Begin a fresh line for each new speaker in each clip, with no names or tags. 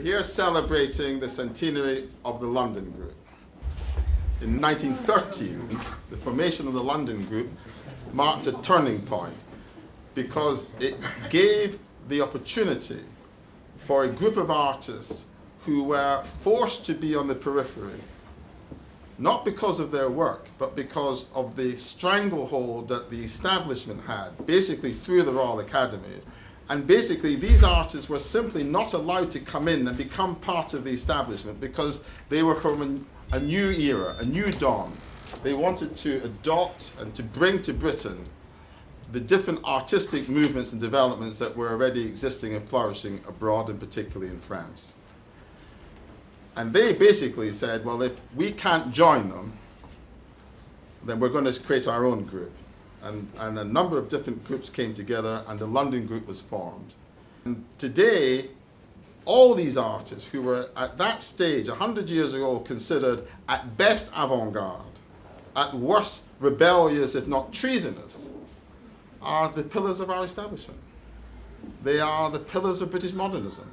We're here celebrating the centenary of the London Group. In 1913, the formation of the London Group marked a turning point because it gave the opportunity for a group of artists who were forced to be on the periphery, not because of their work, but because of the stranglehold that the establishment had, basically through the Royal Academy. And basically, these artists were simply not allowed to come in and become part of the establishment because they were from a new era, a new dawn. They wanted to adopt and to bring to Britain the different artistic movements and developments that were already existing and flourishing abroad, and particularly in France. And they basically said, well, if we can't join them, then we're going to create our own group. And a number of different groups came together, and the London Group was formed. And today, all these artists who were at that stage, 100 years ago, considered at best avant-garde, at worst rebellious, if not treasonous, are the pillars of our establishment. They are the pillars of British modernism.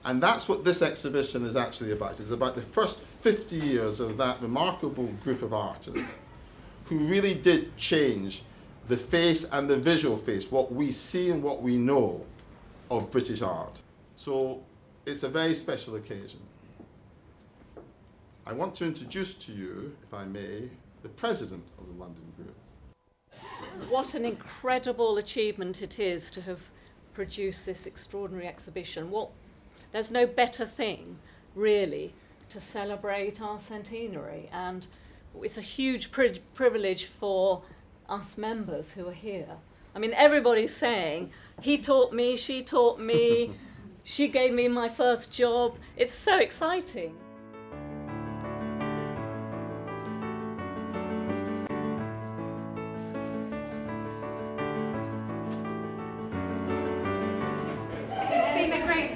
And that's what this exhibition is actually about. It's about the first 50 years of that remarkable group of artists who really did change the face and the visual face, what we see and what we know of British art. So it's a very special occasion. I want to introduce to you, if I may, the president of the London Group.
What an incredible achievement it is to have produced this extraordinary exhibition. There's no better thing, really, to celebrate our centenary, and it's a huge privilege for us members who are here. I mean, everybody's saying, he taught me, she gave me my first job. It's so exciting.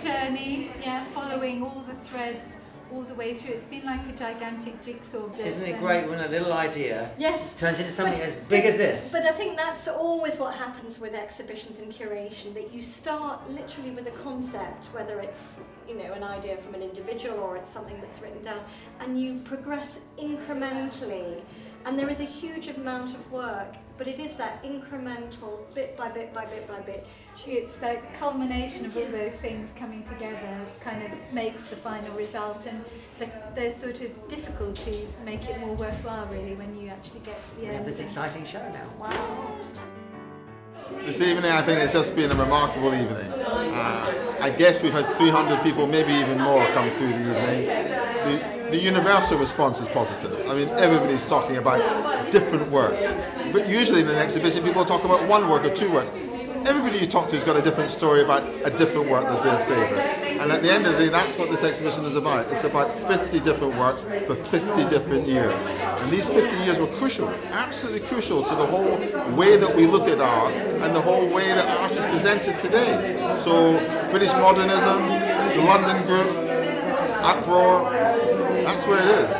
Journey, following all the threads all the way through. It's been like a gigantic jigsaw.
Isn't it great when a little idea turns into something as big as this?
But I think that's always what happens with exhibitions and curation, that you start literally with a concept, whether it's an idea from an individual or it's something that's written down, and you progress incrementally. And there is a huge amount of work, but it is that incremental, bit by bit by bit by bit.
It's the culmination of all those things coming together kind of makes the final result, and the sort of difficulties make it more worthwhile, really, when you actually get to the end.
We have this exciting show now. Wow.
This evening, I think it's just been a remarkable evening. I guess we've had 300 people, maybe even more, come through the evening. The universal response is positive. I mean, everybody's talking about different works. But usually in an exhibition, people talk about one work or two works. Everybody you talk to has got a different story about a different work that's their favourite. And at the end of the day, that's what this exhibition is about. It's about 50 different works for 50 different years. And these 50 years were crucial, absolutely crucial to the whole way that we look at art and the whole way that art is presented today. So British modernism, the London Group, Uproar, that's where it is.